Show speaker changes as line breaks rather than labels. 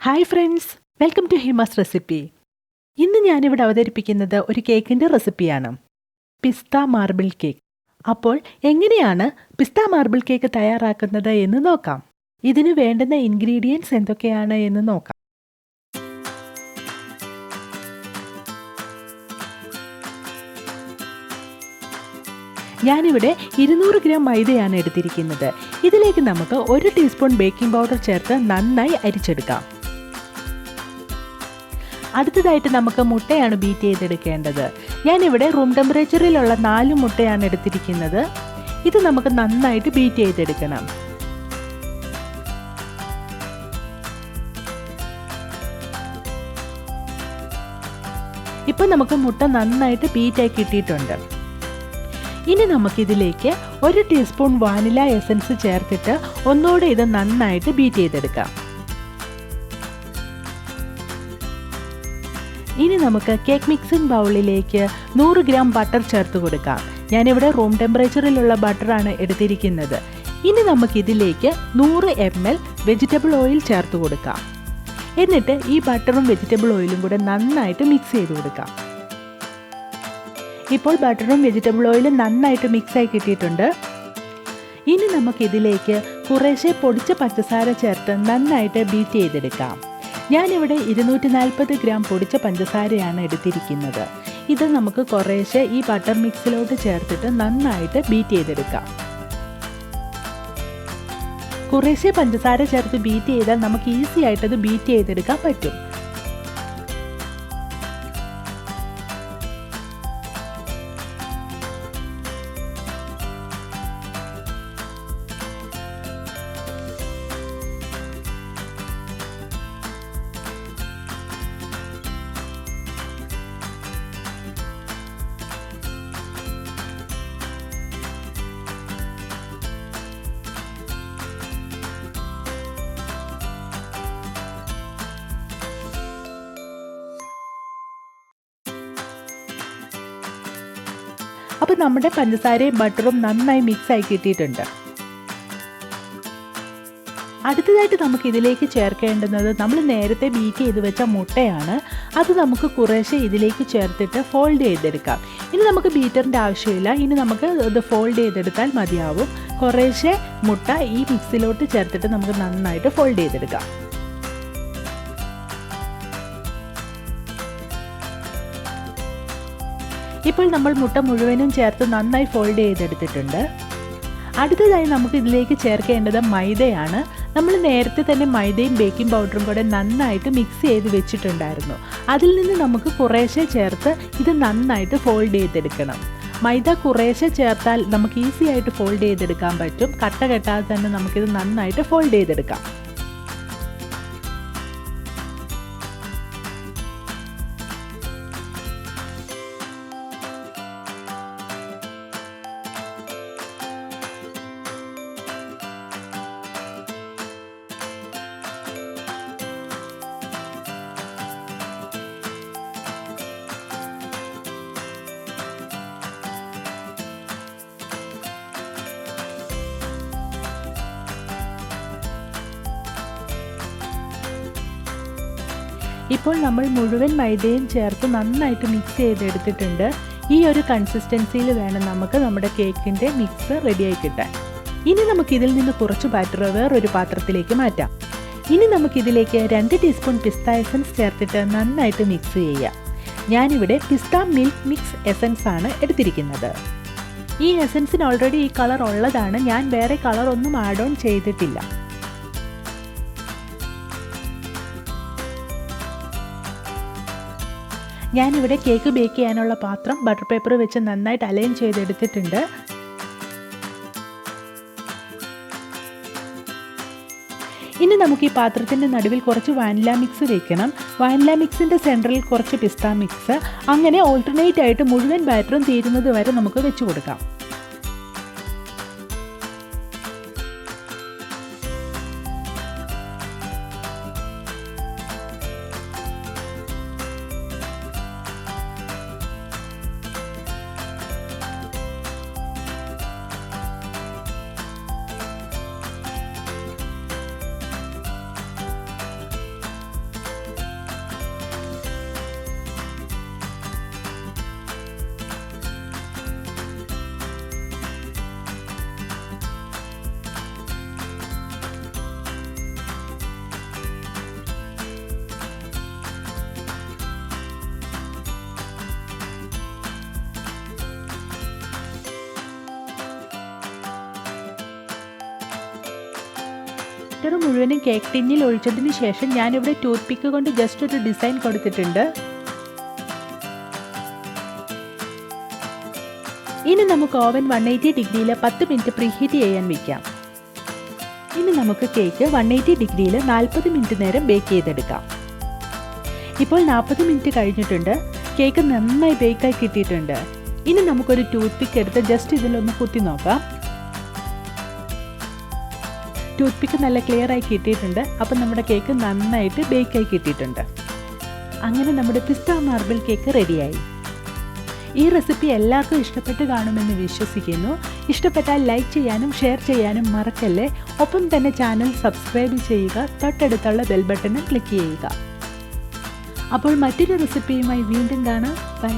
Hi friends, welcome to Hima's recipe. ഇന്ന് ഞാനിവിടെ അവതരിപ്പിക്കുന്നത് ഒരു കേക്കിൻ്റെ റെസിപ്പിയാണ്, പിസ്ത മാർബിൾ കേക്ക്. അപ്പോൾ എങ്ങനെയാണ് പിസ്ത മാർബിൾ കേക്ക് തയ്യാറാക്കുന്നത് എന്ന് നോക്കാം. ഇതിന് വേണ്ടുന്ന ഇൻഗ്രീഡിയൻസ് എന്തൊക്കെയാണ് എന്ന് നോക്കാം. ഞാനിവിടെ 200 ഗ്രാം മൈദയാണ് എടുത്തിരിക്കുന്നത്. ഇതിലേക്ക് നമുക്ക് 1 ടീസ്പൂൺ ബേക്കിംഗ് പൗഡർ ചേർത്ത് നന്നായി അരിച്ചെടുക്കാം. അടുത്തതായിട്ട് നമുക്ക് മുട്ടയാണ് ബീറ്റ് ചെയ്തെടുക്കേണ്ടത്. ഞാനിവിടെ റൂം ടെമ്പറേച്ചറിലുള്ള 4 മുട്ടയാണ് എടുത്തിരിക്കുന്നത്. ഇത് നമുക്ക് നന്നായിട്ട് ബീറ്റ് ചെയ്തെടുക്കണം. ഇപ്പം നമുക്ക് മുട്ട നന്നായിട്ട് ബീറ്റായി കിട്ടിയിട്ടുണ്ട്. ഇനി നമുക്കിതിലേക്ക് 1 ടീസ്പൂൺ വാനില എസൻസ് ചേർത്തിട്ട് ഒന്നുകൂടെ ഇത് നന്നായിട്ട് ബീറ്റ് ചെയ്തെടുക്കാം. ഇനി നമുക്ക് കേക്ക് മിക്സിംഗ് ബൗളിലേക്ക് 100 ഗ്രാം ബട്ടർ ചേർത്ത് കൊടുക്കാം. ഞാനിവിടെ റൂം ടെമ്പറേച്ചറിലുള്ള ബട്ടറാണ് എടുത്തിരിക്കുന്നത്. ഇനി നമുക്കിതിലേക്ക് 100 ml വെജിറ്റബിൾ ഓയിൽ ചേർത്ത് കൊടുക്കാം. എന്നിട്ട് ഈ ബട്ടറും വെജിറ്റബിൾ ഓയിലും കൂടെ നന്നായിട്ട് മിക്സ് ചെയ്ത് കൊടുക്കാം. ഇപ്പോൾ ബട്ടറും വെജിറ്റബിൾ ഓയിലും നന്നായിട്ട് മിക്സായി കിട്ടിയിട്ടുണ്ട്. ഇനി നമുക്കിതിലേക്ക് കുറേശ്ശെ പൊടിച്ച പഞ്ചസാര ചേർത്ത് നന്നായിട്ട് ബീറ്റ് ചെയ്തെടുക്കാം. ഞാനിവിടെ 240 ഗ്രാം പൊടിച്ച പഞ്ചസാരയാണ് എടുത്തിരിക്കുന്നത്. ഇത് നമുക്ക് കുറേശ്ശെ ഈ ബട്ടർ മിക്സിലോട്ട് ചേർത്തിട്ട് നന്നായിട്ട് ബീറ്റ് ചെയ്തെടുക്കാം. കുറേശ്ശെ പഞ്ചസാര ചേർത്ത് ബീറ്റ് ചെയ്താൽ നമുക്ക് ഈസി ആയിട്ടത് ബീറ്റ് ചെയ്തെടുക്കാൻ പറ്റും. അപ്പോൾ നമ്മുടെ പഞ്ചസാരയും ബട്ടറും നന്നായി മിക്സായി കിട്ടിയിട്ടുണ്ട്. അടുത്തതായിട്ട് നമുക്ക് ഇതിലേക്ക് ചേർക്കേണ്ടുന്നത് നമ്മൾ നേരത്തെ ബീറ്റ് ചെയ്ത് വെച്ച മുട്ടയാണ്. അത് നമുക്ക് കുറേശ്ശെ ഇതിലേക്ക് ചേർത്തിട്ട് ഫോൾഡ് ചെയ്തെടുക്കാം. ഇനി നമുക്ക് ബീറ്ററിൻ്റെ ആവശ്യമില്ല. ഇനി നമുക്ക് ഇത് ഫോൾഡ് ചെയ്തെടുത്താൽ മതിയാവും. കുറേശ്ശെ മുട്ട ഈ മിക്സിലോട്ട് ചേർത്തിട്ട് നമുക്ക് നന്നായിട്ട് ഫോൾഡ് ചെയ്തെടുക്കാം. ഇപ്പോൾ നമ്മൾ മുട്ട മുഴുവനും ചേർത്ത് നന്നായി ഫോൾഡ് ചെയ്തെടുത്തിട്ടുണ്ട്. അടുത്തതായി നമുക്ക് ഇതിലേക്ക് ചേർക്കേണ്ടത് മൈദയാണ്. നമ്മൾ നേരത്തെ തന്നെ മൈദയും ബേക്കിംഗ് പൗഡറും കൂടെ നന്നായിട്ട് മിക്സ് ചെയ്ത് വെച്ചിട്ടുണ്ടായിരുന്നു. അതിൽ നിന്ന് നമുക്ക് കുറേശ്ശെ ചേർത്ത് ഇത് നന്നായിട്ട് ഫോൾഡ് ചെയ്തെടുക്കണം. മൈദ കുറേശ്ശെ ചേർത്താൽ നമുക്ക് ഈസി ആയിട്ട് ഫോൾഡ് ചെയ്തെടുക്കാൻ പറ്റും. കട്ട കെട്ടാതെ തന്നെ നമുക്കിത് നന്നായിട്ട് ഫോൾഡ് ചെയ്തെടുക്കാം. ഇപ്പോൾ നമ്മൾ മുഴുവൻ മൈദയും ചേർത്ത് നന്നായിട്ട് മിക്സ് ചെയ്തെടുത്തിട്ടുണ്ട്. ഈ ഒരു കൺസിസ്റ്റൻസിയിൽ വേണം നമുക്ക് നമ്മുടെ കേക്കിൻ്റെ മിക്സ് റെഡിയായി കിട്ടാൻ. ഇനി നമുക്കിതിൽ നിന്ന് കുറച്ച് ബാറ്റർ വേറൊരു പാത്രത്തിലേക്ക് മാറ്റാം. ഇനി നമുക്കിതിലേക്ക് 2 ടീസ്പൂൺ പിസ്ത എസൻസ് ചേർത്തിട്ട് നന്നായിട്ട് മിക്സ് ചെയ്യാം. ഞാനിവിടെ പിസ്ത മിൽക്ക് മിക്സ് എസൻസ് ആണ് എടുത്തിരിക്കുന്നത്. ഈ എസൻസിന് ഓൾറെഡി ഈ കളർ ഉള്ളതാണ്. ഞാൻ വേറെ കളർ ഒന്നും ആഡ് ഓൺ ചെയ്തിട്ടില്ല. ഞാനിവിടെ കേക്ക് ബേക്ക് ചെയ്യാനുള്ള പാത്രം ബട്ടർ പേപ്പർ വെച്ച് നന്നായിട്ട് അലൈൻ ചെയ്തെടുത്തിട്ടുണ്ട്. ഇനി നമുക്ക് ഈ പാത്രത്തിൻ്റെ നടുവിൽ കുറച്ച് വാനില മിക്സ് വെക്കണം. വാനില മിക്സിൻ്റെ സെൻറ്ററിൽ കുറച്ച് പിസ്ത മിക്സ്. അങ്ങനെ ഓൾട്ടർനേറ്റ് ആയിട്ട് മുഴുവൻ ബാറ്ററും തീരുന്നത് വരെ നമുക്ക് വെച്ച് കൊടുക്കാം. ബാറ്റർ മുഴുവനും കേക്ക് ടിന്നിൽ ഒഴിച്ചതിന് ശേഷം ഞാനിവിടെ ടൂത്ത് പിക്ക് കൊണ്ട് ജസ്റ്റ് ഒരു ഡിസൈൻ കൊടുത്തിട്ടുണ്ട്. ഇനി നമുക്ക് ഓവൻ 180 ഡിഗ്രിയിൽ 10 മിനിറ്റ് പ്രീഹീറ്റ് ചെയ്യാൻ വയ്ക്കാം. ഇനി നമുക്ക് കേക്ക് 180 ഡിഗ്രിയിൽ 40 മിനിറ്റ് നേരം ബേക്ക് ചെയ്തെടുക്കാം. ഇപ്പോൾ 40 മിനിറ്റ് കഴിഞ്ഞിട്ടുണ്ട്. കേക്ക് നന്നായി ബേക്കായി കിട്ടിയിട്ടുണ്ട്. ഇനി നമുക്കൊരു ടൂത്ത് പിക്ക് എടുത്ത് ജസ്റ്റ് ഇതിലൊന്ന് കുത്തി നോക്കാം. ടൂത്ത് പിക്ക് നല്ല ക്ലിയർ ആയി കിട്ടിയിട്ടുണ്ട്. അപ്പം നമ്മുടെ കേക്ക് നന്നായിട്ട് ബേക്കായി കിട്ടിയിട്ടുണ്ട്. അങ്ങനെ നമ്മുടെ പിസ്ത മാർബിൾ കേക്ക് റെഡിയായി. ഈ റെസിപ്പി എല്ലാവർക്കും ഇഷ്ടപ്പെട്ട് കാണുമെന്ന് വിശ്വസിക്കുന്നു. ഇഷ്ടപ്പെട്ടാൽ ലൈക്ക് ചെയ്യാനും ഷെയർ ചെയ്യാനും മറക്കല്ലേ. ഒപ്പം തന്നെ ചാനൽ സബ്സ്ക്രൈബ് ചെയ്യുക. തൊട്ടടുത്തുള്ള ബെൽ ബട്ടണും ക്ലിക്ക് ചെയ്യുക. അപ്പോൾ മറ്റൊരു റെസിപ്പിയുമായി വീണ്ടും കാണാം. ബൈ.